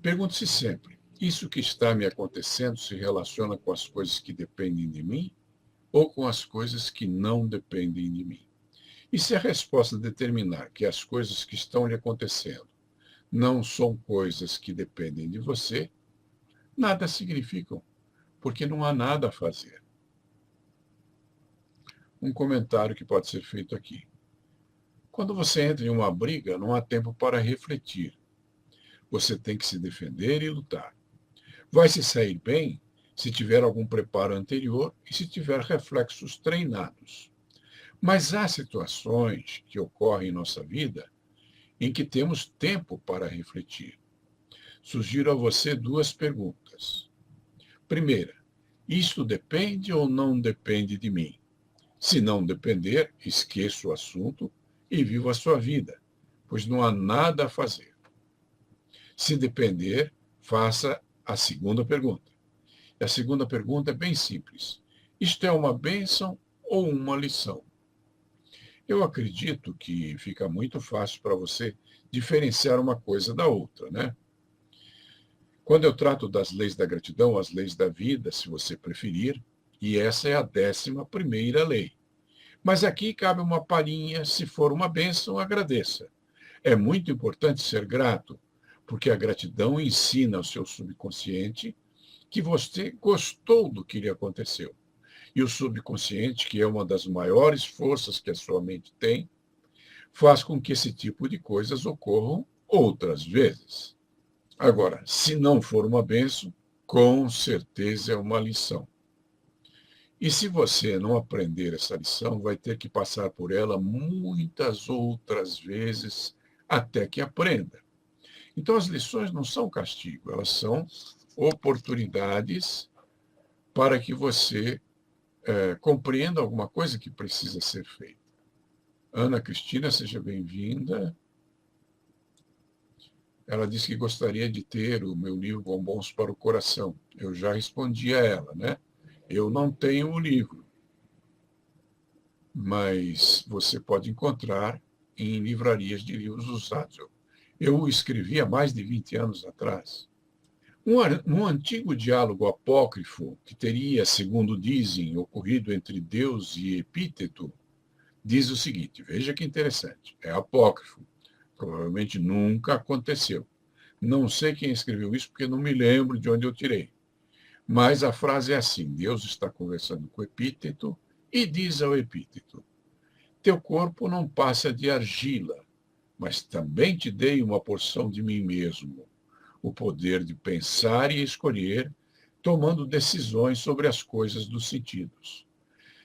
Pergunte-se sempre: isso que está me acontecendo se relaciona com as coisas que dependem de mim ou com as coisas que não dependem de mim? E se a resposta determinar que as coisas que estão lhe acontecendo não são coisas que dependem de você, nada significam, porque não há nada a fazer. Um comentário que pode ser feito aqui. Quando você entra em uma briga, não há tempo para refletir. Você tem que se defender e lutar. Vai se sair bem se tiver algum preparo anterior e se tiver reflexos treinados. Mas há situações que ocorrem em nossa vida em que temos tempo para refletir. Sugiro a você duas perguntas. Primeira, isto depende ou não depende de mim? Se não depender, esqueça o assunto e viva a sua vida, pois não há nada a fazer. Se depender, faça a segunda pergunta. E a segunda pergunta é bem simples. Isto é uma bênção ou uma lição? Eu acredito que fica muito fácil para você diferenciar uma coisa da outra, né? Quando eu trato das leis da gratidão, as leis da vida, se você preferir, e essa é a 11ª lei. Mas aqui cabe uma palhinha: se for uma bênção, agradeça. É muito importante ser grato, porque a gratidão ensina ao seu subconsciente que você gostou do que lhe aconteceu. E o subconsciente, que é uma das maiores forças que a sua mente tem, faz com que esse tipo de coisas ocorram outras vezes. Agora, se não for uma bênção, com certeza é uma lição. E se você não aprender essa lição, vai ter que passar por ela muitas outras vezes até que aprenda. Então, as lições não são castigo, elas são oportunidades para que você compreenda alguma coisa que precisa ser feita. Ana Cristina, seja bem-vinda. Ela disse que gostaria de ter o meu livro Bombons para o Coração. Eu já respondi a ela, né? Eu não tenho o livro, mas você pode encontrar em livrarias de livros usados. Eu o escrevi há mais de 20 anos atrás. Um antigo diálogo apócrifo, que teria, segundo dizem, ocorrido entre Deus e Epíteto, diz o seguinte: veja que interessante, é apócrifo, provavelmente nunca aconteceu. Não sei quem escreveu isso, porque não me lembro de onde eu tirei. Mas a frase é assim: Deus está conversando com o Epíteto e diz ao Epíteto: teu corpo não passa de argila, mas também te dei uma porção de mim mesmo, o poder de pensar e escolher, tomando decisões sobre as coisas dos sentidos.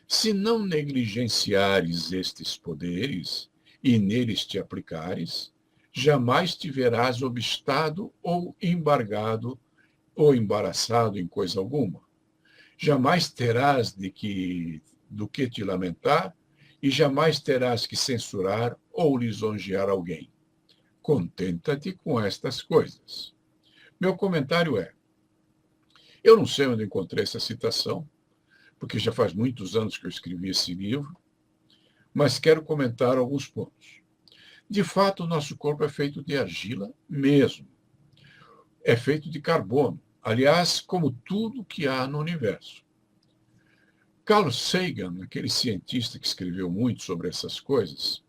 Se não negligenciares estes poderes e neles te aplicares, jamais te verás obstado ou embargado ou embaraçado em coisa alguma. Jamais terás do que te lamentar e jamais terás que censurar ou lisonjear alguém. Contenta-te com estas coisas. Meu comentário é: eu não sei onde encontrei essa citação, porque já faz muitos anos que eu escrevi esse livro, mas quero comentar alguns pontos. De fato, o nosso corpo é feito de argila mesmo. É feito de carbono, aliás, como tudo que há no universo. Carl Sagan, aquele cientista que escreveu muito sobre essas coisas,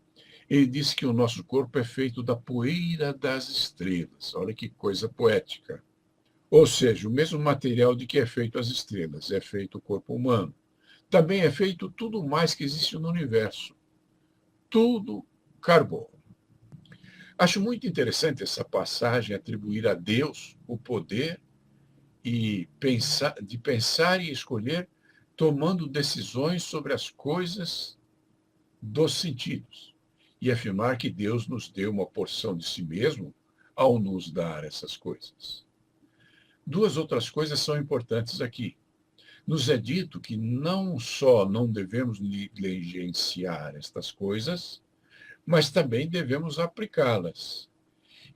ele disse que o nosso corpo é feito da poeira das estrelas. Olha que coisa poética. Ou seja, o mesmo material de que é feito as estrelas, é feito o corpo humano. Também é feito tudo mais que existe no universo. Tudo carbono. Acho muito interessante essa passagem atribuir a Deus o poder de pensar e escolher, tomando decisões sobre as coisas dos sentidos, e afirmar que Deus nos deu uma porção de si mesmo ao nos dar essas coisas. Duas outras coisas são importantes aqui. Nos é dito que não só não devemos negligenciar estas coisas, mas também devemos aplicá-las.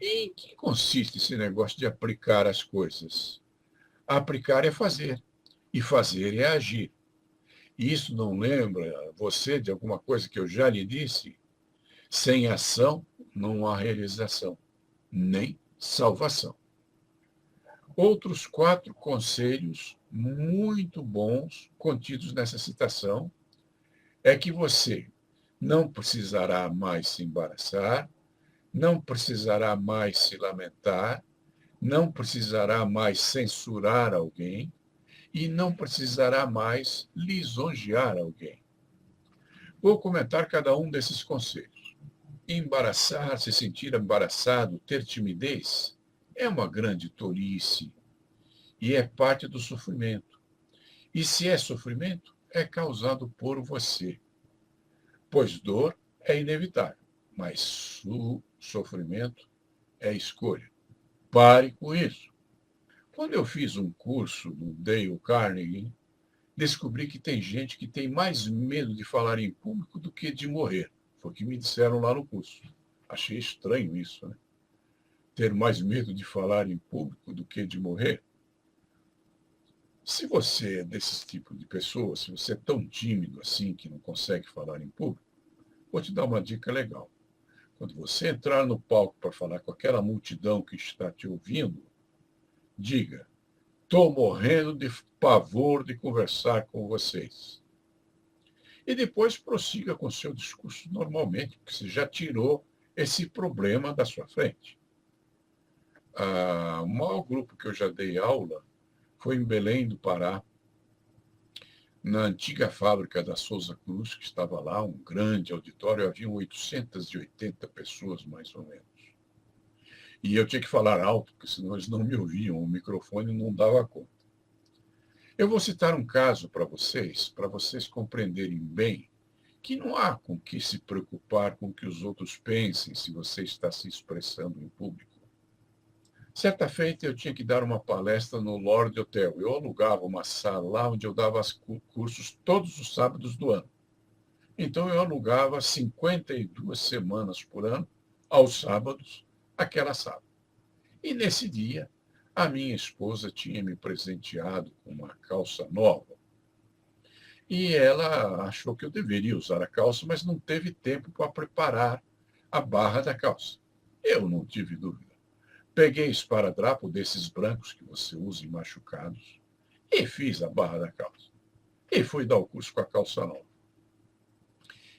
E em que consiste esse negócio de aplicar as coisas? Aplicar é fazer, e fazer é agir. E isso não lembra você de alguma coisa que eu já lhe disse? Sem ação não há realização, nem salvação. Outros 4 conselhos muito bons contidos nessa citação é que você não precisará mais se embaraçar, não precisará mais se lamentar, não precisará mais censurar alguém e não precisará mais lisonjear alguém. Vou comentar cada um desses conselhos. Embaraçar, se sentir embaraçado, ter timidez, é uma grande tolice e é parte do sofrimento. E se é sofrimento, é causado por você, pois dor é inevitável, mas o sofrimento é escolha. Pare com isso. Quando eu fiz um curso do Dale Carnegie, descobri que tem gente que tem mais medo de falar em público do que de morrer. Foi o que me disseram lá no curso. Achei estranho isso, né? Ter mais medo de falar em público do que de morrer. Se você é desse tipo de pessoa, se você é tão tímido assim que não consegue falar em público, vou te dar uma dica legal. Quando você entrar no palco para falar com aquela multidão que está te ouvindo, diga: estou morrendo de pavor de conversar com vocês. E depois prossiga com seu discurso normalmente, porque você já tirou esse problema da sua frente. O maior grupo que eu já dei aula foi em Belém do Pará, na antiga fábrica da Souza Cruz, que estava lá, um grande auditório, havia 880 pessoas, mais ou menos. E eu tinha que falar alto, porque senão eles não me ouviam, o microfone não dava conta. Eu vou citar um caso para vocês compreenderem bem que não há com que se preocupar com o que os outros pensem se você está se expressando em público. Certa feita, eu tinha que dar uma palestra no Lord Hotel. Eu alugava uma sala lá onde eu dava cursos todos os sábados do ano. Então, eu alugava 52 semanas por ano, aos sábados, aquela sala. E nesse dia, a minha esposa tinha me presenteado com uma calça nova. E ela achou que eu deveria usar a calça, mas não teve tempo para preparar a barra da calça. Eu não tive dúvida. Peguei esparadrapo desses brancos que você usa em machucados e fiz a barra da calça. E fui dar o curso com a calça nova.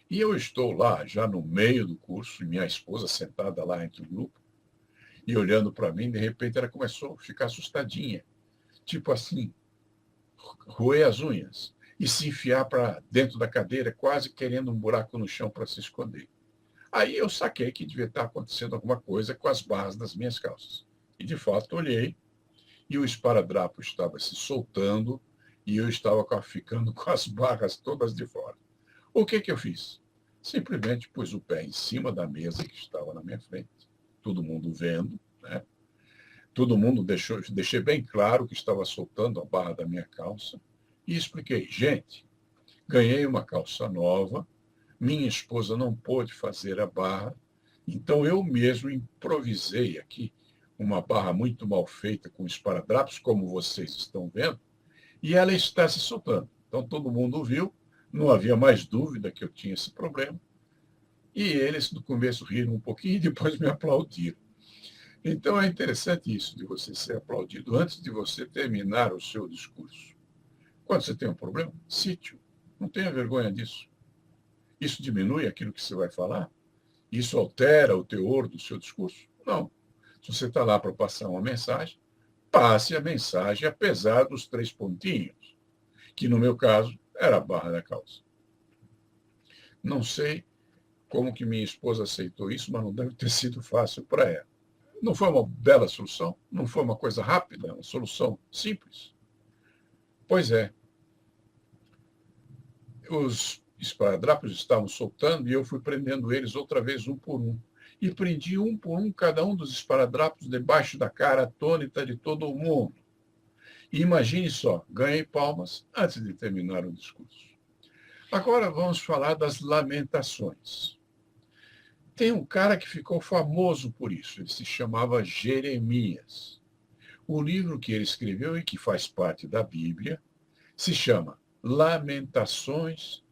E eu estou lá, já no meio do curso, e minha esposa sentada lá entre o grupo, e olhando para mim, de repente ela começou a ficar assustadinha. Tipo assim, roer as unhas e se enfiar para dentro da cadeira, quase querendo um buraco no chão para se esconder. Aí eu saquei que devia estar acontecendo alguma coisa com as barras das minhas calças. E, de fato, olhei e o esparadrapo estava se soltando e eu estava ficando com as barras todas de fora. O que eu fiz? Simplesmente pus o pé em cima da mesa que estava na minha frente, todo mundo vendo, né? Todo mundo deixei bem claro que estava soltando a barra da minha calça e expliquei: gente, ganhei uma calça nova, minha esposa não pôde fazer a barra, então eu mesmo improvisei aqui uma barra muito mal feita com esparadrapos, como vocês estão vendo, e ela está se soltando. Então todo mundo viu, não havia mais dúvida que eu tinha esse problema, e eles no começo riram um pouquinho e depois me aplaudiram. Então é interessante isso, de você ser aplaudido antes de você terminar o seu discurso. Quando você tem um problema, cite-o. Não tenha vergonha disso. Isso diminui aquilo que você vai falar? Isso altera o teor do seu discurso? Não. Se você está lá para passar uma mensagem, passe a mensagem, apesar dos 3 pontinhos, que no meu caso era a barra da calça. Não sei como que minha esposa aceitou isso, mas não deve ter sido fácil para ela. Não foi uma bela solução? Não foi uma coisa rápida? Uma solução simples? Pois é. Os esparadrapos estavam soltando e eu fui prendendo eles outra vez um por um. E prendi um por um cada um dos esparadrapos debaixo da cara atônita de todo mundo. E imagine só, ganhei palmas antes de terminar o discurso. Agora vamos falar das lamentações. Tem um cara que ficou famoso por isso, ele se chamava Jeremias. O livro que ele escreveu e que faz parte da Bíblia se chama Lamentações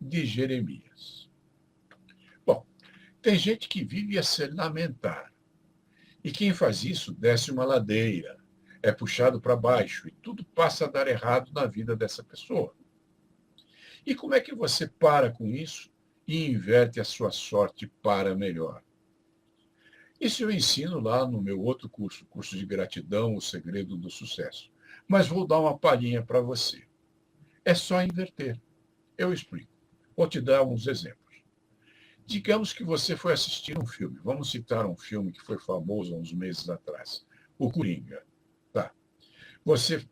de Jeremias. Bom, tem gente que vive a se lamentar. E quem faz isso desce uma ladeira. é puxado para baixo e tudo passa a dar errado na vida dessa pessoa. E como é que você para com isso e inverte a sua sorte para melhor? Isso eu ensino lá no meu outro curso, curso de gratidão, o segredo do sucesso. Mas vou dar uma palhinha para você. É só inverter. Eu explico. Vou te dar uns exemplos. Digamos que você foi assistir um filme. Vamos citar um filme que foi famoso há uns meses atrás. O Coringa. Tá. Você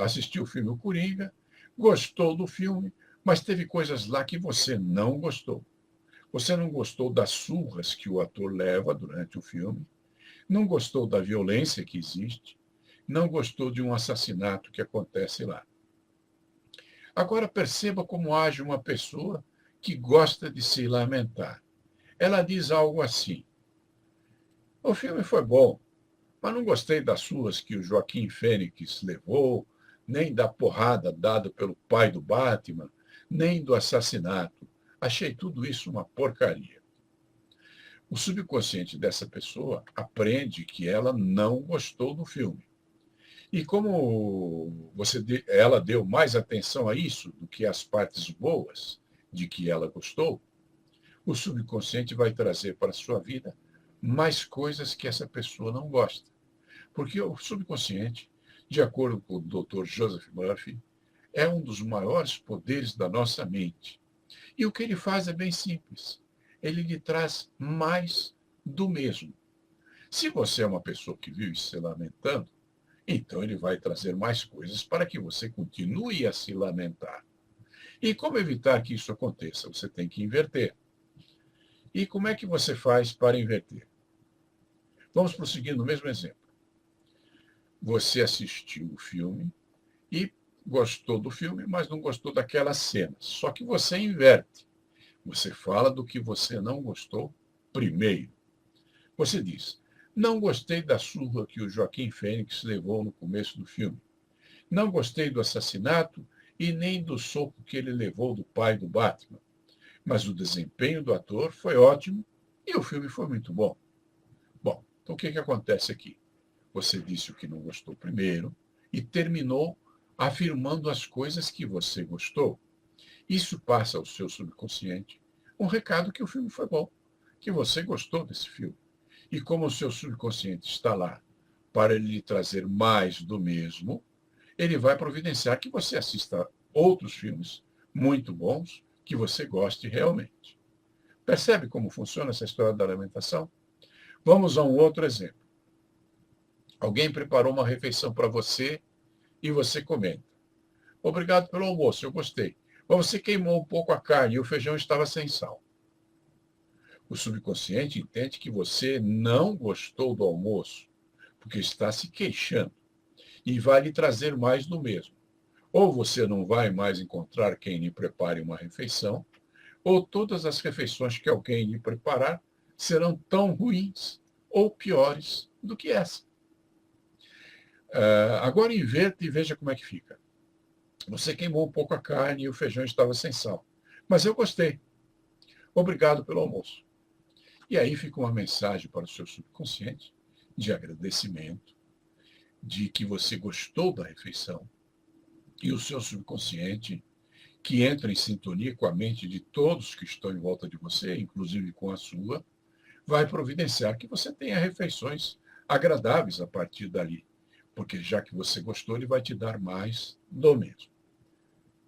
assistiu o filme O Coringa, gostou do filme, mas teve coisas lá que você não gostou. Você não gostou das surras que o ator leva durante o filme, não gostou da violência que existe, não gostou de um assassinato que acontece lá. Agora perceba como age uma pessoa que gosta de se lamentar. Ela diz algo assim: o filme foi bom, mas não gostei das surras que o Joaquim Fênix levou, nem da porrada dada pelo pai do Batman, nem do assassinato. Achei tudo isso uma porcaria. O subconsciente dessa pessoa aprende que ela não gostou do filme. E como ela deu mais atenção a isso do que às partes boas de que ela gostou, o subconsciente vai trazer para a sua vida mais coisas que essa pessoa não gosta. Porque o subconsciente, de acordo com o Dr. Joseph Murphy, é um dos maiores poderes da nossa mente. E o que ele faz é bem simples. Ele lhe traz mais do mesmo. Se você é uma pessoa que vive se lamentando, então ele vai trazer mais coisas para que você continue a se lamentar. E como evitar que isso aconteça? Você tem que inverter. E como é que você faz para inverter? Vamos prosseguir no mesmo exemplo. Você assistiu o filme e gostou do filme, mas não gostou daquela cena. Só que você inverte. Você fala do que você não gostou primeiro. Você diz: não gostei da surra que o Joaquim Fênix levou no começo do filme. Não gostei do assassinato e nem do soco que ele levou do pai do Batman. Mas o desempenho do ator foi ótimo e o filme foi muito bom. Bom, então o que acontece aqui? Você disse o que não gostou primeiro e terminou afirmando as coisas que você gostou. Isso passa ao seu subconsciente um recado que o filme foi bom, que você gostou desse filme. E como o seu subconsciente está lá para lhe trazer mais do mesmo, ele vai providenciar que você assista outros filmes muito bons que você goste realmente. Percebe como funciona essa história da alimentação? Vamos a um outro exemplo. Alguém preparou uma refeição para você e você comenta: obrigado pelo almoço, eu gostei. Mas você queimou um pouco a carne e o feijão estava sem sal. O subconsciente entende que você não gostou do almoço, porque está se queixando, e vai lhe trazer mais do mesmo. Ou você não vai mais encontrar quem lhe prepare uma refeição, ou todas as refeições que alguém lhe preparar serão tão ruins ou piores do que essa. Agora inverta e veja como é que fica. Você queimou um pouco a carne e o feijão estava sem sal. Mas eu gostei. Obrigado pelo almoço. E aí fica uma mensagem para o seu subconsciente de agradecimento, de que você gostou da refeição. E o seu subconsciente, que entra em sintonia com a mente de todos que estão em volta de você, inclusive com a sua, vai providenciar que você tenha refeições agradáveis a partir dali. Porque já que você gostou, ele vai te dar mais do mesmo.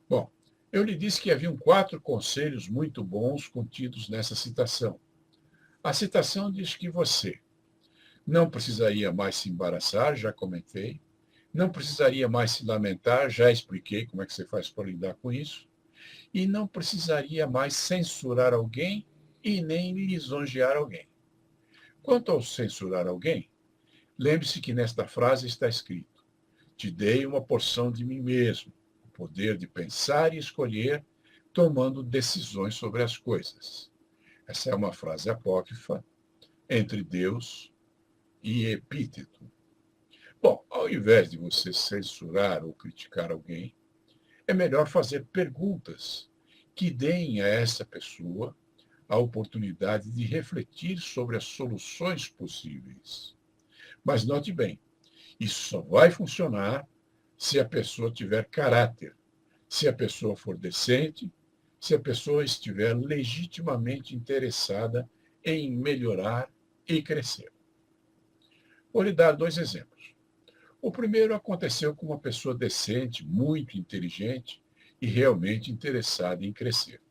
Bom, eu lhe disse que haviam 4 conselhos muito bons contidos nessa citação. A citação diz que você não precisaria mais se embaraçar, já comentei. Não precisaria mais se lamentar, já expliquei como é que você faz para lidar com isso. E não precisaria mais censurar alguém e nem lisonjear alguém. Quanto ao censurar alguém, lembre-se que nesta frase está escrito: te dei uma porção de mim mesmo, o poder de pensar e escolher, tomando decisões sobre as coisas. Essa é uma frase apócrifa entre Deus e Epíteto. Bom, ao invés de você censurar ou criticar alguém, é melhor fazer perguntas que deem a essa pessoa a oportunidade de refletir sobre as soluções possíveis. Mas note bem, Isso só vai funcionar se a pessoa tiver caráter, se a pessoa for decente, se a pessoa estiver legitimamente interessada em melhorar e crescer. Vou lhe dar dois exemplos. O primeiro aconteceu com uma pessoa decente, muito inteligente e realmente interessada em crescer.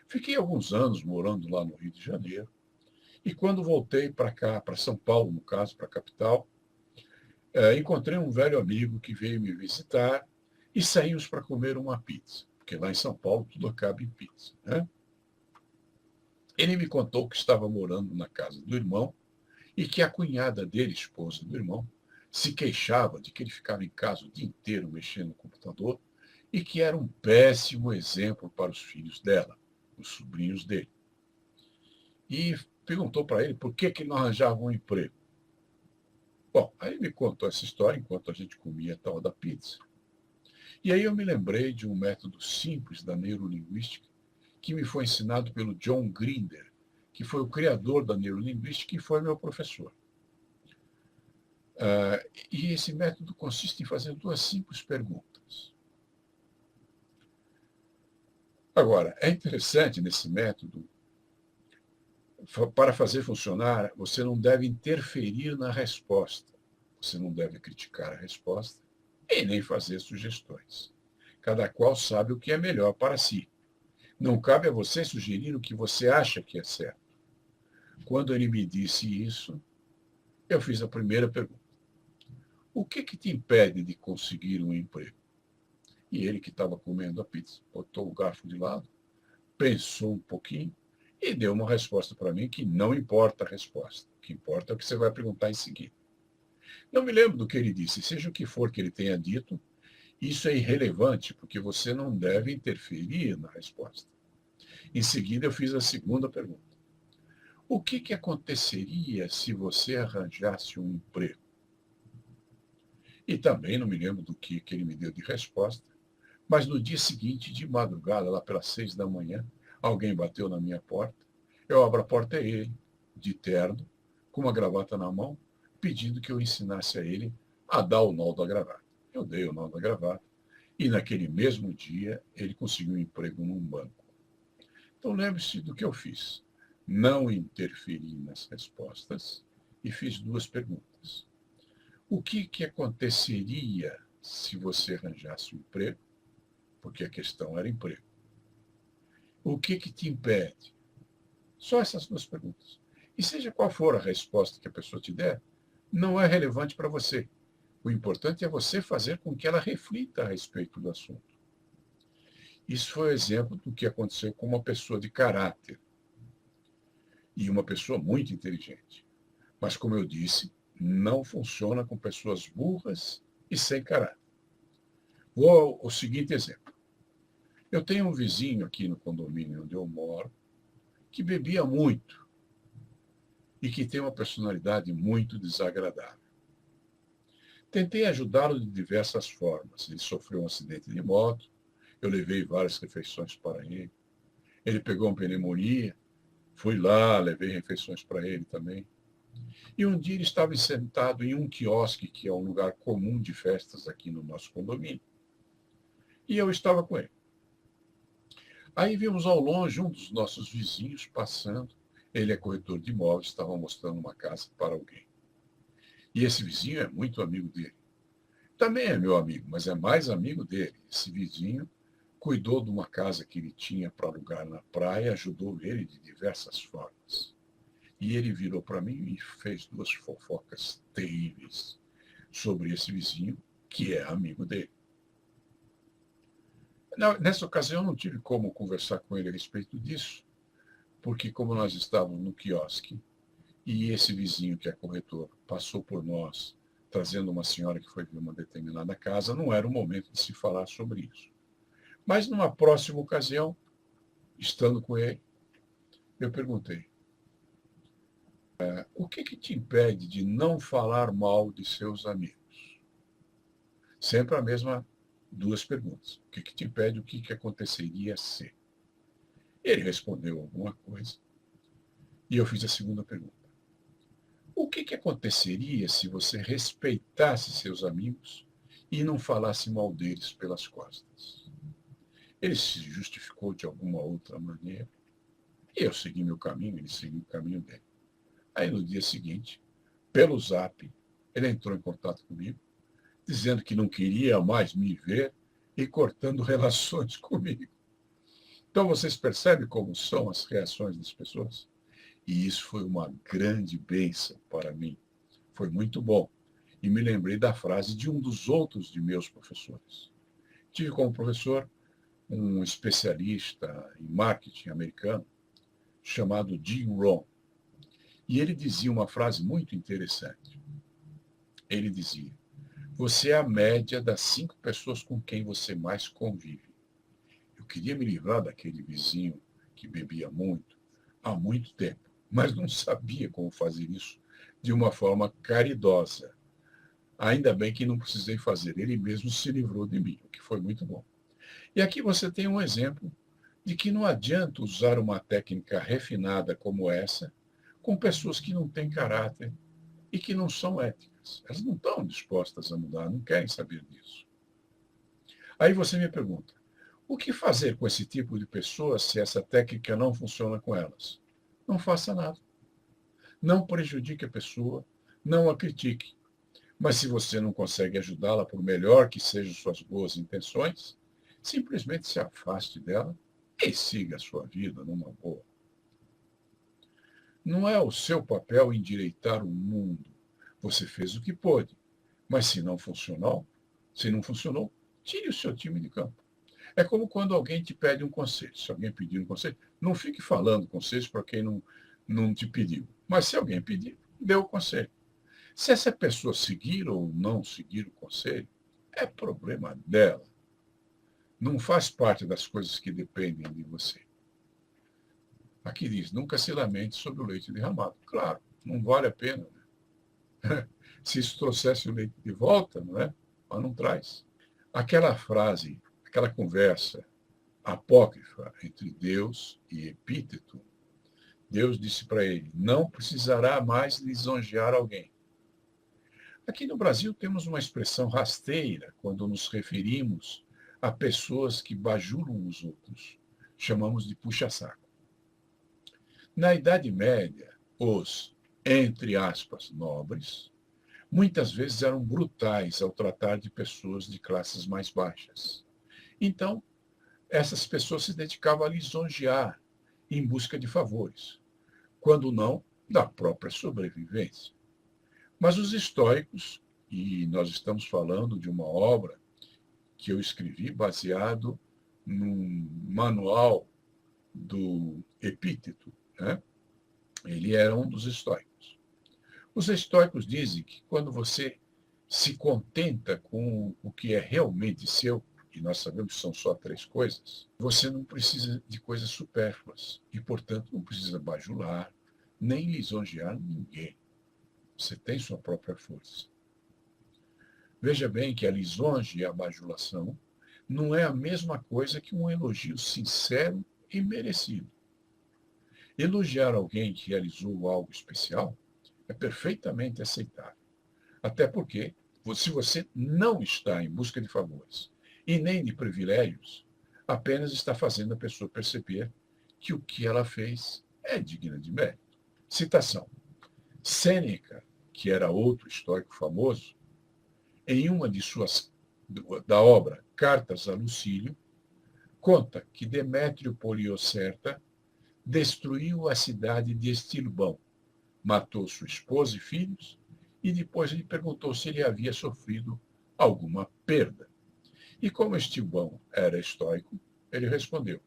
Fiquei alguns anos morando lá no Rio de Janeiro e quando voltei para cá, para São Paulo, no caso, para a capital, encontrei um velho amigo que veio me visitar e saímos para comer uma pizza, porque lá em São Paulo tudo acaba em pizza, né? Ele me contou que estava morando na casa do irmão e que a cunhada dele, esposa do irmão, se queixava de que ele ficava em casa o dia inteiro mexendo no computador e que era um péssimo exemplo para os filhos dela, os sobrinhos dele. E perguntou para ele por que ele não arranjava um emprego. Bom, aí ele me contou essa história enquanto a gente comia a tal da pizza. E aí eu me lembrei de um método simples da neurolinguística que me foi ensinado pelo John Grinder, que foi o criador da neurolinguística e foi meu professor. E esse método consiste em fazer duas simples perguntas. Agora, é interessante nesse método, para fazer funcionar, você não deve interferir na resposta. Você não deve criticar a resposta e nem fazer sugestões. Cada qual sabe o que é melhor para si. Não cabe a você sugerir o que você acha que é certo. Quando ele me disse isso, eu fiz a primeira pergunta. O que te impede de conseguir um emprego? E ele, que estava comendo a pizza, botou o garfo de lado, pensou um pouquinho e deu uma resposta para mim que não importa a resposta. O que importa é o que você vai perguntar em seguida. Não me lembro do que ele disse, seja o que for que ele tenha dito, isso é irrelevante, porque você não deve interferir na resposta. Em seguida, eu fiz a segunda pergunta. O que aconteceria se você arranjasse um emprego? E também não me lembro do que ele me deu de resposta, mas no dia seguinte, de madrugada, lá pelas 6 da manhã, alguém bateu na minha porta. Eu abro a porta, é ele, de terno, com uma gravata na mão, pedindo que eu ensinasse a ele a dar o nó da gravata. Eu dei o nó da gravata e naquele mesmo dia ele conseguiu um emprego num banco. Então lembre-se do que eu fiz. Não interferi nas respostas e fiz duas perguntas. O que aconteceria se você arranjasse um emprego? Porque a questão era emprego. O que te impede? Só essas duas perguntas. E seja qual for a resposta que a pessoa te der, não é relevante para você. O importante é você fazer com que ela reflita a respeito do assunto. Isso foi o exemplo do que aconteceu com uma pessoa de caráter e uma pessoa muito inteligente. Mas, como eu disse, não funciona com pessoas burras e sem caráter. Vou ao seguinte exemplo. Eu tenho um vizinho aqui no condomínio onde eu moro que bebia muito e que tem uma personalidade muito desagradável. Tentei ajudá-lo de diversas formas. Ele sofreu um acidente de moto, eu levei várias refeições para ele. Ele pegou uma pneumonia, fui lá, levei refeições para ele também. E um dia ele estava sentado em um quiosque, que é um lugar comum de festas aqui no nosso condomínio. E eu estava com ele. Aí vimos ao longe um dos nossos vizinhos passando. Ele é corretor de imóveis, estava mostrando uma casa para alguém. E esse vizinho é muito amigo dele. Também é meu amigo, mas é mais amigo dele. Esse vizinho cuidou de uma casa que ele tinha para alugar na praia, ajudou ele de diversas formas. E ele virou para mim e fez duas fofocas terríveis sobre esse vizinho, que é amigo dele. Nessa ocasião, eu não tive como conversar com ele a respeito disso, porque como nós estávamos no quiosque e esse vizinho, que é corretor, passou por nós trazendo uma senhora que foi ver uma determinada casa, não era o momento de se falar sobre isso. Mas numa próxima ocasião, estando com ele, eu perguntei, o que te impede de não falar mal de seus amigos? Sempre a mesma duas perguntas. O que te impede? O que aconteceria se? Ele respondeu alguma coisa. E eu fiz a segunda pergunta. O que aconteceria se você respeitasse seus amigos e não falasse mal deles pelas costas? Ele se justificou de alguma outra maneira. E eu segui meu caminho, ele seguiu o caminho dele. Aí no dia seguinte, pelo Zap, ele entrou em contato comigo, dizendo que não queria mais me ver e cortando relações comigo. Então vocês percebem como são as reações das pessoas? E isso foi uma grande bênção para mim. Foi muito bom. E me lembrei da frase de um dos outros de meus professores. Tive como professor um especialista em marketing americano chamado Jim Rohn. E ele dizia uma frase muito interessante. Ele dizia: você é a média das 5 pessoas com quem você mais convive. Eu queria me livrar daquele vizinho que bebia muito há muito tempo, mas não sabia como fazer isso de uma forma caridosa. Ainda bem que não precisei fazer, ele mesmo se livrou de mim, o que foi muito bom. E aqui você tem um exemplo de que não adianta usar uma técnica refinada como essa com pessoas que não têm caráter e que não são éticas. Elas não estão dispostas a mudar, não querem saber disso. Aí você me pergunta, o que fazer com esse tipo de pessoas se essa técnica não funciona com elas? Não faça nada. Não prejudique a pessoa, não a critique. Mas se você não consegue ajudá-la, por melhor que sejam suas boas intenções, simplesmente se afaste dela e siga a sua vida numa boa. Não é o seu papel endireitar o mundo. Você fez o que pôde. Mas se não funcionou, tire o seu time de campo. É como quando alguém te pede um conselho. Se alguém pedir um conselho, não fique falando conselhos para quem não te pediu. Mas se alguém pedir, dê o conselho. Se essa pessoa seguir ou não seguir o conselho, é problema dela. Não faz parte das coisas que dependem de você. Aqui diz, nunca se lamente sobre o leite derramado. Claro, não vale a pena. Né? Se isso trouxesse o leite de volta, não é? Mas não traz. Aquela frase, aquela conversa apócrifa entre Deus e Epíteto, Deus disse para ele, não precisará mais lisonjear alguém. Aqui no Brasil temos uma expressão rasteira quando nos referimos a pessoas que bajulam os outros. Chamamos de puxa-saco. Na Idade Média, os, entre aspas, nobres, muitas vezes eram brutais ao tratar de pessoas de classes mais baixas. Então, essas pessoas se dedicavam a lisonjear em busca de favores, quando não, da própria sobrevivência. Mas os estoicos, e nós estamos falando de uma obra que eu escrevi baseado num manual do Epíteto, né? Ele era um dos estoicos. Os estoicos dizem que quando você se contenta com o que é realmente seu, e nós sabemos que são só 3 coisas, você não precisa de coisas supérfluas e, portanto, não precisa bajular, nem lisonjear ninguém. Você tem sua própria força. Veja bem que a lisonja e a bajulação não é a mesma coisa que um elogio sincero e merecido. Elogiar alguém que realizou algo especial é perfeitamente aceitável. Até porque, se você não está em busca de favores e nem de privilégios, apenas está fazendo a pessoa perceber que o que ela fez é digno de mérito. Citação. Sêneca, que era outro estoico famoso, em uma de suas da obra Cartas a Lucílio, conta que Demétrio Poliorceta destruiu a cidade de Estilbão, matou sua esposa e filhos e depois lhe perguntou se ele havia sofrido alguma perda. E como Estilbão era estoico, ele respondeu: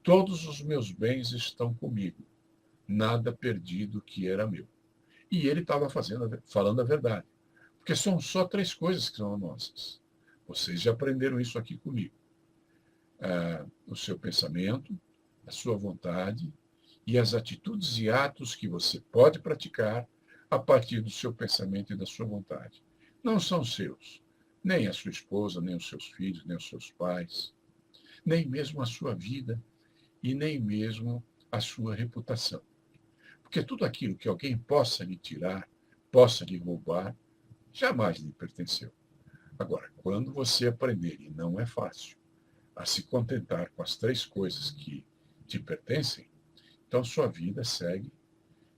todos os meus bens estão comigo, nada perdido que era meu. E ele estava falando a verdade. Porque são só 3 coisas que são nossas. Vocês já aprenderam isso aqui comigo. O seu pensamento, a sua vontade e as atitudes e atos que você pode praticar a partir do seu pensamento e da sua vontade. Não são seus. Nem a sua esposa, nem os seus filhos, nem os seus pais, nem mesmo a sua vida e nem mesmo a sua reputação. Porque tudo aquilo que alguém possa lhe tirar, possa lhe roubar, jamais lhe pertenceu. Agora, quando você aprender, e não é fácil, a se contentar com as três coisas que te pertencem, então sua vida segue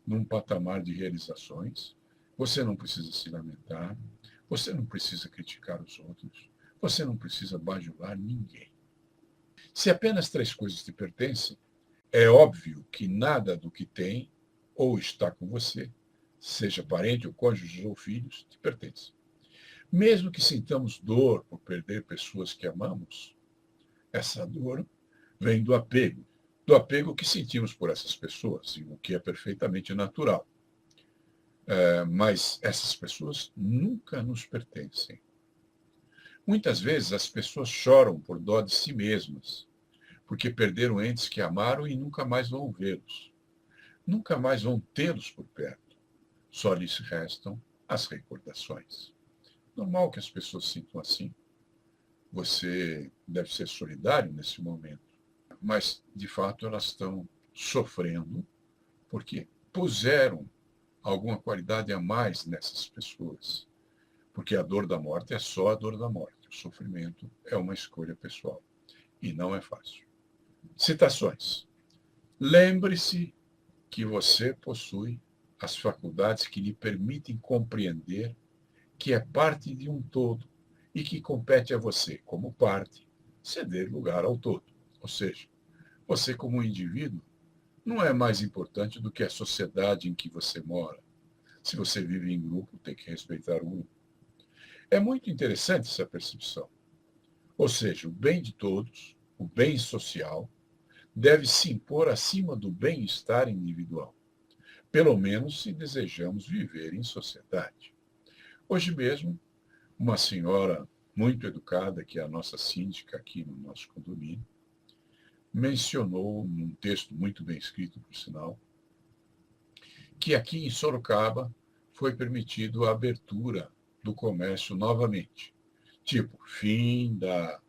num patamar de realizações. Você não precisa se lamentar, você não precisa criticar os outros, você não precisa bajular ninguém. Se apenas três coisas te pertencem, é óbvio que nada do que tem ou está com você, seja parente ou cônjuge ou filhos, te pertence. Mesmo que sintamos dor por perder pessoas que amamos, essa dor vem do apego que sentimos por essas pessoas, o que é perfeitamente natural. Mas essas pessoas nunca nos pertencem. Muitas vezes as pessoas choram por dó de si mesmas, porque perderam entes que amaram e nunca mais vão vê-los. Nunca mais vão tê-los por perto. Só lhes restam as recordações. Normal que as pessoas sintam assim. Você deve ser solidário nesse momento. Mas, de fato, elas estão sofrendo porque puseram alguma qualidade a mais nessas pessoas. Porque a dor da morte é só a dor da morte. O sofrimento é uma escolha pessoal. E não é fácil. Citações. Lembre-se que você possui as faculdades que lhe permitem compreender que é parte de um todo e que compete a você, como parte, ceder lugar ao todo. Ou seja, você como indivíduo não é mais importante do que a sociedade em que você mora. Se você vive em grupo, tem que respeitar o grupo. É muito interessante essa percepção. Ou seja, o bem de todos, o bem social, deve se impor acima do bem-estar individual. Pelo menos se desejamos viver em sociedade. Hoje mesmo, uma senhora muito educada, que é a nossa síndica aqui no nosso condomínio, mencionou, num texto muito bem escrito, por sinal, que aqui em Sorocaba foi permitido a abertura do comércio novamente. Tipo, fim da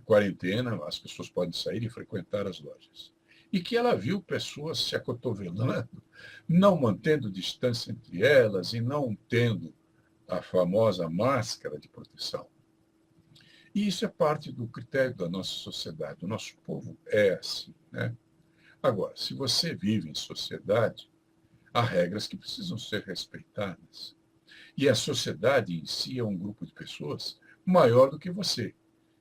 quarentena, as pessoas podem sair e frequentar as lojas. E que ela viu pessoas se acotovelando, não mantendo distância entre elas e não tendo a famosa máscara de proteção. E isso é parte do critério da nossa sociedade. O nosso povo é assim, né? Agora, se você vive em sociedade, há regras que precisam ser respeitadas. E a sociedade em si é um grupo de pessoas maior do que você.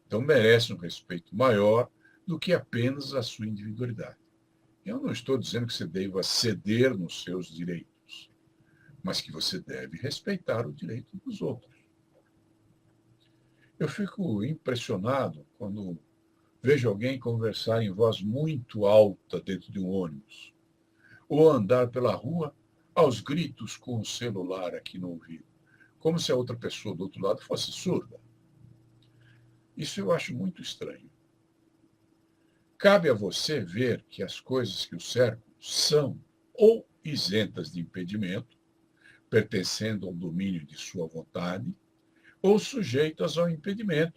Então merece um respeito maior do que apenas a sua individualidade. Eu não estou dizendo que você deva ceder nos seus direitos, mas que você deve respeitar o direito dos outros. Eu fico impressionado quando vejo alguém conversar em voz muito alta dentro de um ônibus, ou andar pela rua aos gritos com o celular aqui no ouvido, como se a outra pessoa do outro lado fosse surda. Isso eu acho muito estranho. Cabe a você ver que as coisas que o cercam são ou isentas de impedimento, pertencendo ao domínio de sua vontade, ou sujeitas ao impedimento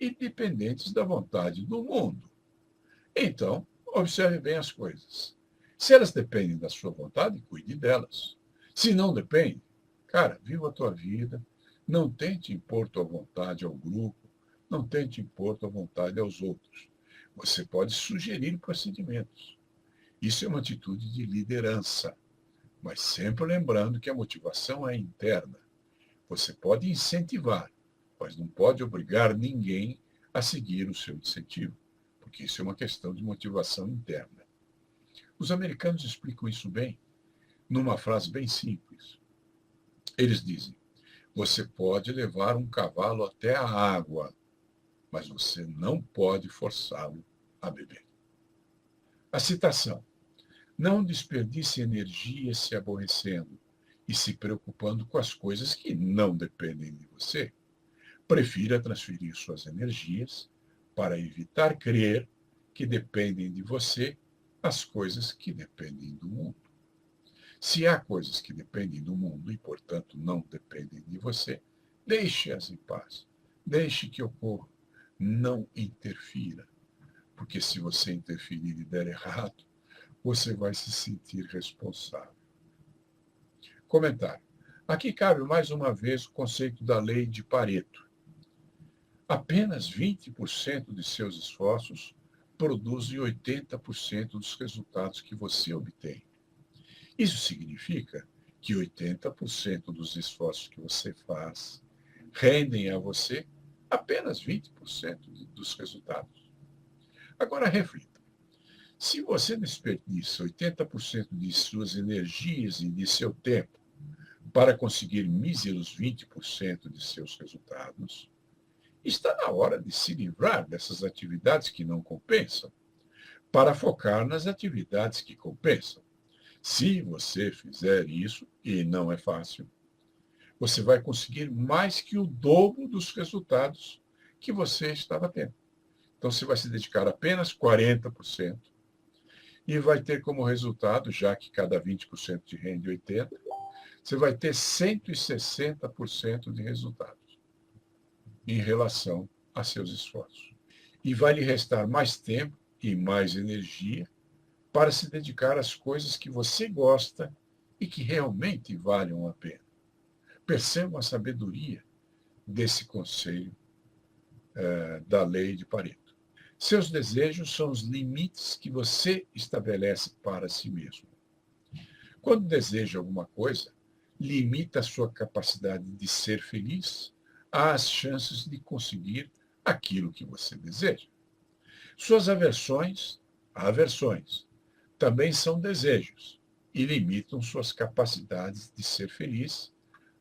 e dependentes da vontade do mundo. Então, observe bem as coisas. Se elas dependem da sua vontade, cuide delas. Se não depende, cara, viva a tua vida, não tente impor tua vontade ao grupo, não tente impor tua vontade aos outros. Você pode sugerir procedimentos. Isso é uma atitude de liderança, mas sempre lembrando que a motivação é interna. Você pode incentivar, mas não pode obrigar ninguém a seguir o seu incentivo, porque isso é uma questão de motivação interna. Os americanos explicam isso bem numa frase bem simples. Eles dizem: você pode levar um cavalo até a água, mas você não pode forçá-lo a beber. A citação: não desperdice energia se aborrecendo e se preocupando com as coisas que não dependem de você. Prefira transferir suas energias para evitar crer que dependem de você as coisas que dependem do mundo. Se há coisas que dependem do mundo e, portanto, não dependem de você, deixe-as em paz. Deixe que ocorra. Não interfira. Porque se você interferir e der errado, você vai se sentir responsável. Comentário. Aqui cabe mais uma vez o conceito da lei de Pareto. Apenas 20% de seus esforços produzem 80% dos resultados que você obtém. Isso significa que 80% dos esforços que você faz rendem a você apenas 20% dos resultados. Agora reflita. Se você desperdiça 80% de suas energias e de seu tempo para conseguir míseros 20% de seus resultados, está na hora de se livrar dessas atividades que não compensam, para focar nas atividades que compensam. Se você fizer isso, e não é fácil, você vai conseguir mais que o dobro dos resultados que você estava tendo. Então, você vai se dedicar apenas 40% e vai ter como resultado, já que cada 20% te rende 80%, você vai ter 160% de resultados em relação a seus esforços. E vai lhe restar mais tempo e mais energia para se dedicar às coisas que você gosta e que realmente valham a pena. Percebam a sabedoria desse conselho da lei de Pareto. Seus desejos são os limites que você estabelece para si mesmo. Quando deseja alguma coisa, limita a sua capacidade de ser feliz às chances de conseguir aquilo que você deseja. Suas aversões, também são desejos e limitam suas capacidades de ser feliz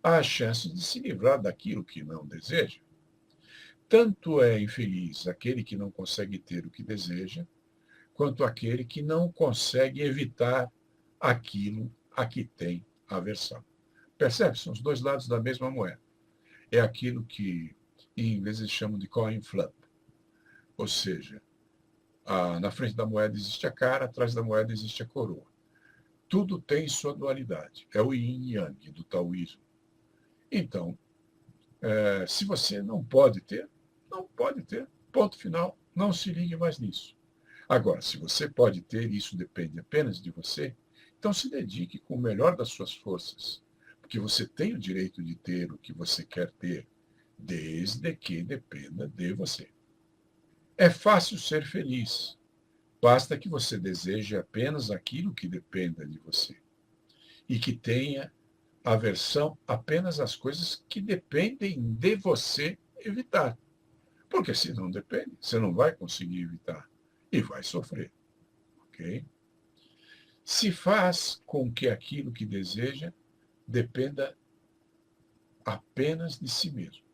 às chances de se livrar daquilo que não deseja. Tanto é infeliz aquele que não consegue ter o que deseja, quanto aquele que não consegue evitar aquilo a que tem aversão. Percebe? São os dois lados da mesma moeda. É aquilo que em inglês eles chamam de coin flip. Ou seja, na frente da moeda existe a cara, atrás da moeda existe a coroa. Tudo tem sua dualidade. É o yin e yang do taoísmo. Então, se você não pode ter, não pode ter. Ponto final. Não se ligue mais nisso. Agora, se você pode ter, e isso depende apenas de você, então se dedique com o melhor das suas forças, porque você tem o direito de ter o que você quer ter, desde que dependa de você. É fácil ser feliz. Basta que você deseje apenas aquilo que dependa de você e que tenha aversão apenas às coisas que dependem de você evitar. Porque se não depende, você não vai conseguir evitar e vai sofrer. Ok? Se faz com que aquilo que deseja dependa apenas de si mesmo,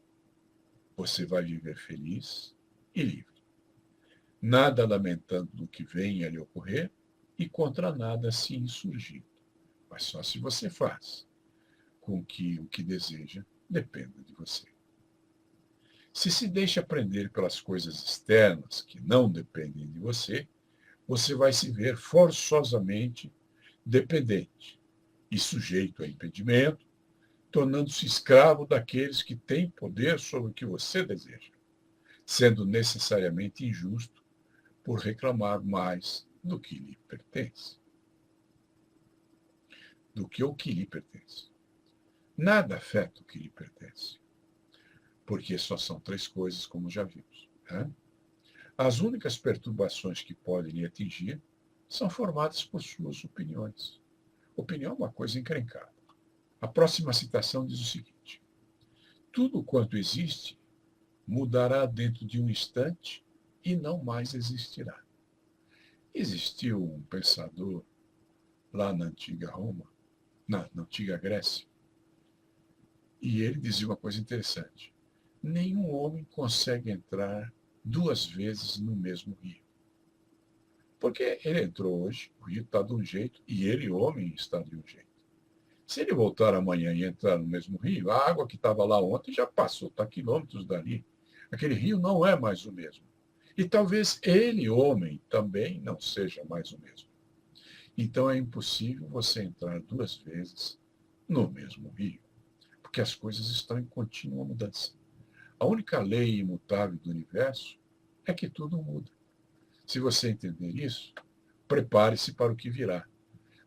você vai viver feliz e livre. Nada lamentando do que venha a lhe ocorrer e contra nada se insurgindo. Mas só se você faz com que o que deseja dependa de você. Se deixa prender pelas coisas externas que não dependem de você, você vai se ver forçosamente dependente e sujeito a impedimento, tornando-se escravo daqueles que têm poder sobre o que você deseja, sendo necessariamente injusto por reclamar mais do que lhe pertence. Do que o que lhe pertence. Nada afeta o que lhe pertence, porque só são três coisas, como já vimos. Né? As únicas perturbações que podem lhe atingir são formadas por suas opiniões. Opinião é uma coisa encrencada. A próxima citação diz o seguinte: tudo quanto existe mudará dentro de um instante e não mais existirá. Existiu um pensador lá na antiga Roma, na antiga Grécia, e ele dizia uma coisa interessante: nenhum homem consegue entrar duas vezes no mesmo rio. Porque ele entrou hoje, o rio está de um jeito, e ele, homem, está de um jeito. Se ele voltar amanhã e entrar no mesmo rio, a água que estava lá ontem já passou, está quilômetros dali. Aquele rio não é mais o mesmo. E talvez ele, homem, também não seja mais o mesmo. Então é impossível você entrar duas vezes no mesmo rio, porque as coisas estão em contínua mudança. A única lei imutável do universo é que tudo muda. Se você entender isso, prepare-se para o que virá.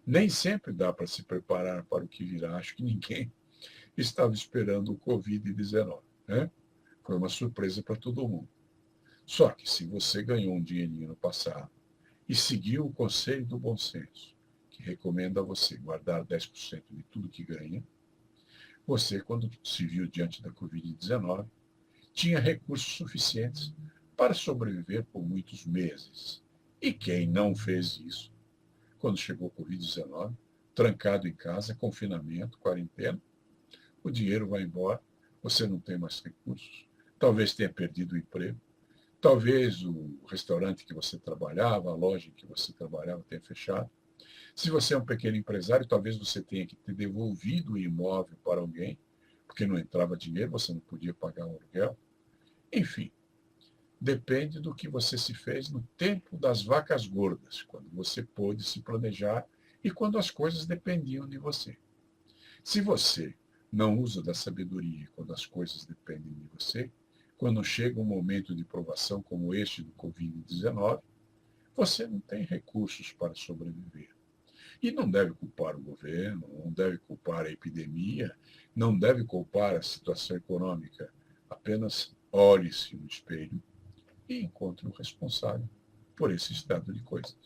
Nem sempre dá para se preparar para o que virá. Acho que ninguém estava esperando o Covid-19, né? Foi uma surpresa para todo mundo. Só que se você ganhou um dinheirinho no passado e seguiu o conselho do bom senso, que recomenda a você guardar 10% de tudo que ganha, você, quando se viu diante da Covid-19, tinha recursos suficientes para sobreviver por muitos meses. E quem não fez isso, quando chegou a Covid-19, trancado em casa, confinamento, quarentena, o dinheiro vai embora, você não tem mais recursos, talvez tenha perdido o emprego, talvez o restaurante que você trabalhava, a loja em que você trabalhava tenha fechado. Se você é um pequeno empresário, talvez você tenha que ter devolvido o imóvel para alguém, porque não entrava dinheiro, você não podia pagar o aluguel. Enfim, depende do que você se fez no tempo das vacas gordas, quando você pôde se planejar e quando as coisas dependiam de você. Se você não usa da sabedoria quando as coisas dependem de você, quando chega um momento de provação como este do Covid-19, você não tem recursos para sobreviver. E não deve culpar o governo, não deve culpar a epidemia, não deve culpar a situação econômica. Apenas olhe-se no espelho e encontre o responsável por esse estado de coisas.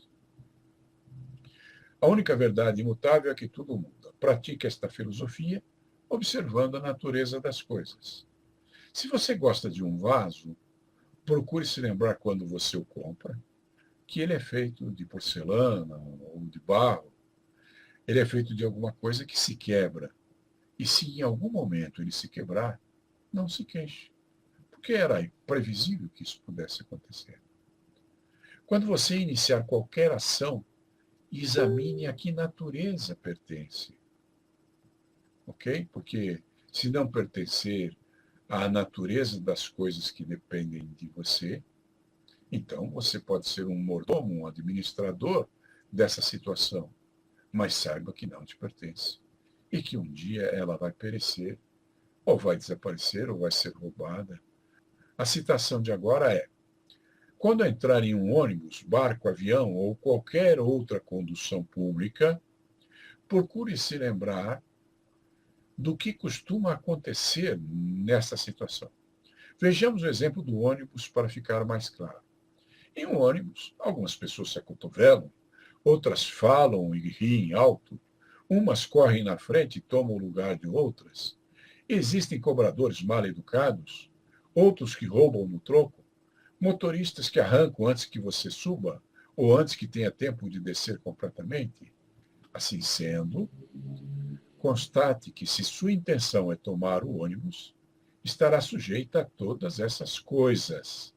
A única verdade imutável é que tudo muda. Pratique esta filosofia observando a natureza das coisas. Se você gosta de um vaso, procure se lembrar quando você o compra, que ele é feito de porcelana ou de barro. Ele é feito de alguma coisa que se quebra. E se em algum momento ele se quebrar, não se queixe, porque era previsível que isso pudesse acontecer. Quando você iniciar qualquer ação, examine a que natureza pertence, ok? Porque se não pertencer à natureza das coisas que dependem de você, então você pode ser um mordomo, um administrador dessa situação, mas saiba que não te pertence e que um dia ela vai perecer, ou vai desaparecer, ou vai ser roubada. A citação de agora é: quando entrar em um ônibus, barco, avião ou qualquer outra condução pública, procure se lembrar do que costuma acontecer nessa situação. Vejamos o exemplo do ônibus para ficar mais claro. Em um ônibus, algumas pessoas se acotovelam, outras falam e riem alto, umas correm na frente e tomam o lugar de outras. Existem cobradores mal educados, outros que roubam no troco, motoristas que arrancam antes que você suba ou antes que tenha tempo de descer completamente. Assim sendo, constate que se sua intenção é tomar o ônibus, estará sujeita a todas essas coisas.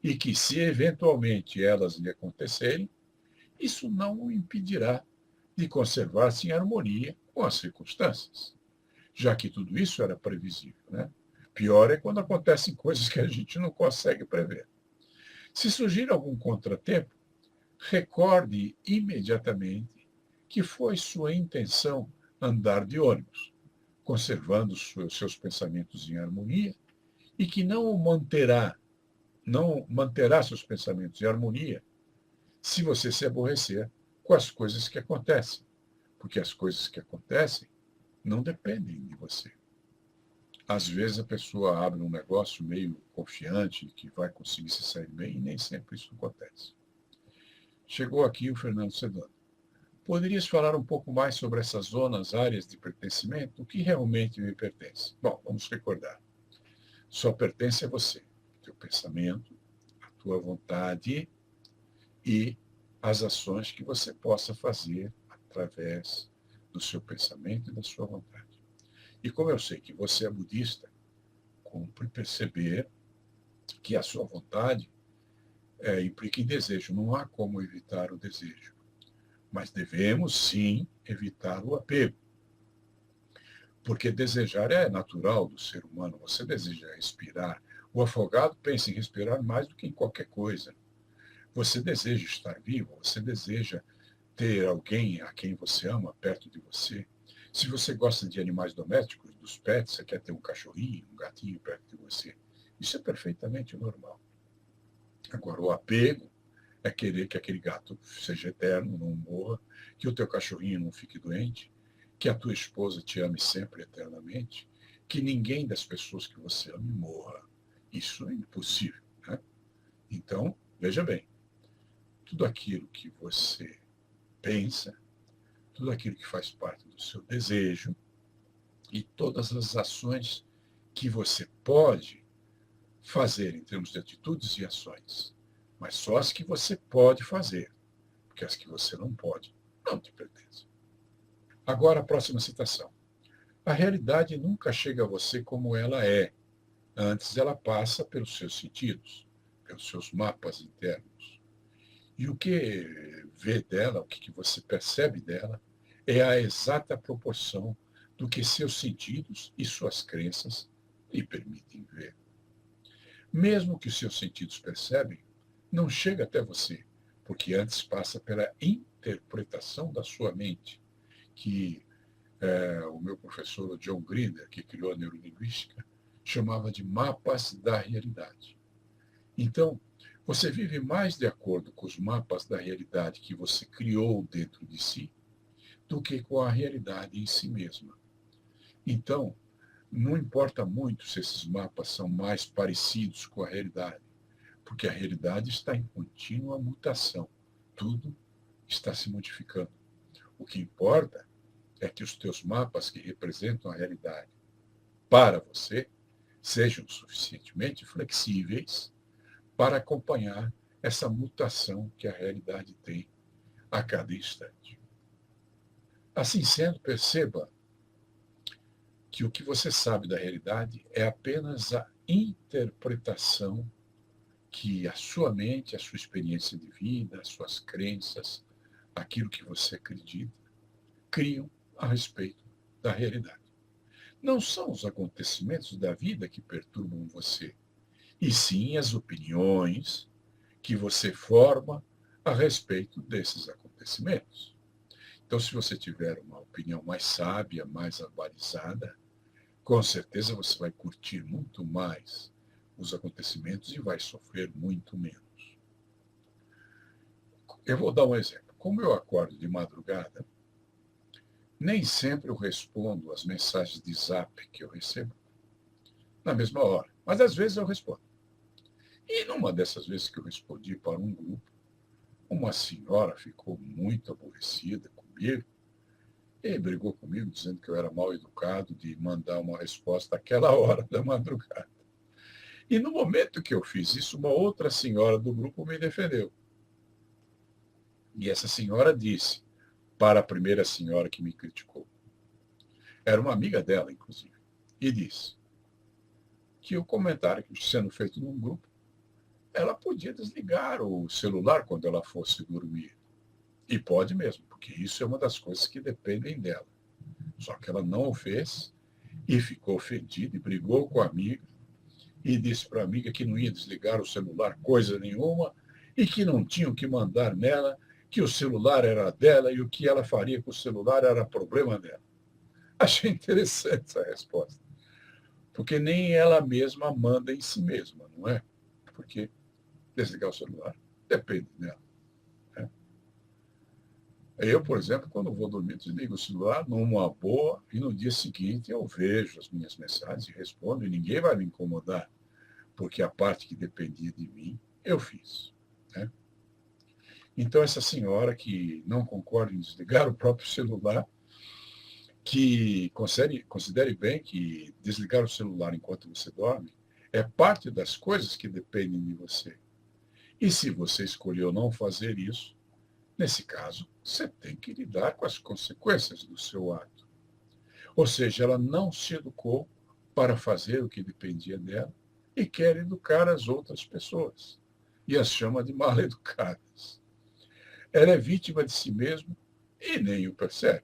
E que, se eventualmente elas lhe acontecerem, isso não o impedirá de conservar-se em harmonia com as circunstâncias, já que tudo isso era previsível, né? Pior é quando acontecem coisas que a gente não consegue prever. Se surgir algum contratempo, recorde imediatamente que foi sua intenção andar de ônibus, conservando seus pensamentos em harmonia, e que não manterá seus pensamentos em harmonia se você se aborrecer com as coisas que acontecem, porque as coisas que acontecem não dependem de você. Às vezes a pessoa abre um negócio meio confiante que vai conseguir se sair bem e nem sempre isso acontece. Chegou aqui o Fernando Sedano. Poderias falar um pouco mais sobre essas zonas, áreas de pertencimento? O que realmente me pertence? Bom, vamos recordar. Só pertence a você, teu pensamento, a tua vontade e as ações que você possa fazer através do seu pensamento e da sua vontade. E como eu sei que você é budista, cumpre perceber que a sua vontade implica em desejo. Não há como evitar o desejo. Mas devemos, sim, evitar o apego. Porque desejar é natural do ser humano. Você deseja respirar. O afogado pensa em respirar mais do que em qualquer coisa. Você deseja estar vivo, você deseja ter alguém a quem você ama perto de você. Se você gosta de animais domésticos, dos pets, você quer ter um cachorrinho, um gatinho perto de você. Isso é perfeitamente normal. Agora, o apego é querer que aquele gato seja eterno, não morra, que o teu cachorrinho não fique doente, que a tua esposa te ame sempre eternamente, que ninguém das pessoas que você ame morra. Isso é impossível, né? Então, veja bem, tudo aquilo que você pensa, tudo aquilo que faz parte do seu desejo e todas as ações que você pode fazer em termos de atitudes e ações, mas só as que você pode fazer, porque as que você não pode não te pertencem. Agora, a próxima citação. A realidade nunca chega a você como ela é. Antes, ela passa pelos seus sentidos, pelos seus mapas internos. E o que vê dela, o que você percebe dela, é a exata proporção do que seus sentidos e suas crenças lhe permitem ver. Mesmo que os seus sentidos percebem, não chega até você, porque antes passa pela interpretação da sua mente, que o meu professor o John Grinder, que criou a neurolinguística, chamava de mapas da realidade. Então, você vive mais de acordo com os mapas da realidade que você criou dentro de si do que com a realidade em si mesma. Então, não importa muito se esses mapas são mais parecidos com a realidade, porque a realidade está em contínua mutação. Tudo está se modificando. O que importa é que os teus mapas que representam a realidade para você sejam suficientemente flexíveis para acompanhar essa mutação que a realidade tem a cada instante. Assim sendo, perceba que o que você sabe da realidade é apenas a interpretação que a sua mente, a sua experiência de vida, as suas crenças, aquilo que você acredita, criam a respeito da realidade. Não são os acontecimentos da vida que perturbam você, e sim as opiniões que você forma a respeito desses acontecimentos. Então, se você tiver uma opinião mais sábia, mais abalizada, com certeza você vai curtir muito mais os acontecimentos e vai sofrer muito menos. Eu vou dar um exemplo. Como eu acordo de madrugada, nem sempre eu respondo às mensagens de zap que eu recebo na mesma hora, mas às vezes eu respondo. E numa dessas vezes que eu respondi para um grupo, uma senhora ficou muito aborrecida comigo e brigou comigo, dizendo que eu era mal educado de mandar uma resposta àquela hora da madrugada. E no momento que eu fiz isso, uma outra senhora do grupo me defendeu. E essa senhora disse para a primeira senhora que me criticou, era uma amiga dela, inclusive, e disse que o comentário sendo feito num grupo, ela podia desligar o celular quando ela fosse dormir. E pode mesmo, porque isso é uma das coisas que dependem dela. Só que ela não o fez e ficou ofendida e brigou com a amiga e disse para a amiga que não ia desligar o celular coisa nenhuma e que não tinha o que mandar nela, que o celular era dela e o que ela faria com o celular era problema dela. Achei interessante essa resposta, porque nem ela mesma manda em si mesma, não é? Porque desligar o celular depende dela. Né? Eu, por exemplo, quando vou dormir, desligo o celular numa boa e no dia seguinte eu vejo as minhas mensagens e respondo e ninguém vai me incomodar, porque a parte que dependia de mim, eu fiz. Né? Então, essa senhora que não concorda em desligar o próprio celular, que considere bem que desligar o celular enquanto você dorme é parte das coisas que dependem de você. E se você escolheu não fazer isso, nesse caso, você tem que lidar com as consequências do seu ato. Ou seja, ela não se educou para fazer o que dependia dela e quer educar as outras pessoas. E as chama de mal educadas. Ela é vítima de si mesma e nem o percebe.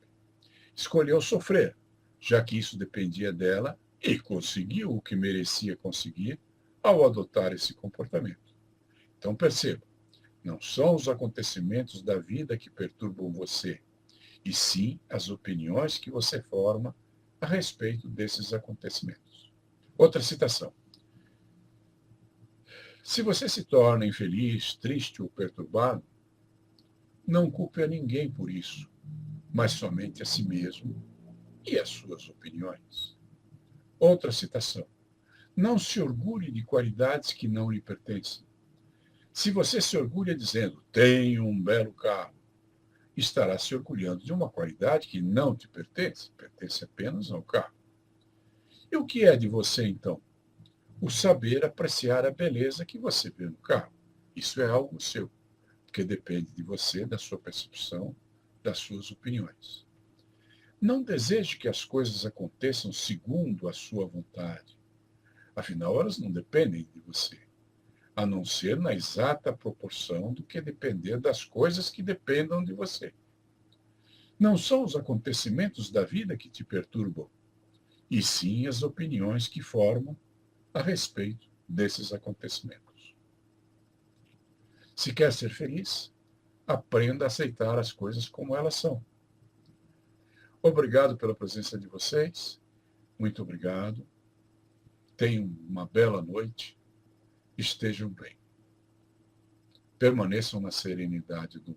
Escolheu sofrer, já que isso dependia dela e conseguiu o que merecia conseguir ao adotar esse comportamento. Então perceba, não são os acontecimentos da vida que perturbam você, e sim as opiniões que você forma a respeito desses acontecimentos. Outra citação. Se você se torna infeliz, triste ou perturbado, não culpe a ninguém por isso, mas somente a si mesmo e as suas opiniões. Outra citação. Não se orgulhe de qualidades que não lhe pertencem. Se você se orgulha dizendo, tenho um belo carro, estará se orgulhando de uma qualidade que não te pertence, pertence apenas ao carro. E o que é de você, então? O saber apreciar a beleza que você vê no carro. Isso é algo seu, porque depende de você, da sua percepção, das suas opiniões. Não deseje que as coisas aconteçam segundo a sua vontade. Afinal, elas não dependem de você, a não ser na exata proporção do que depender das coisas que dependam de você. Não são os acontecimentos da vida que te perturbam, e sim as opiniões que formam a respeito desses acontecimentos. Se quer ser feliz, aprenda a aceitar as coisas como elas são. Obrigado pela presença de vocês. Muito obrigado. Tenham uma bela noite. Estejam bem. Permaneçam na serenidade do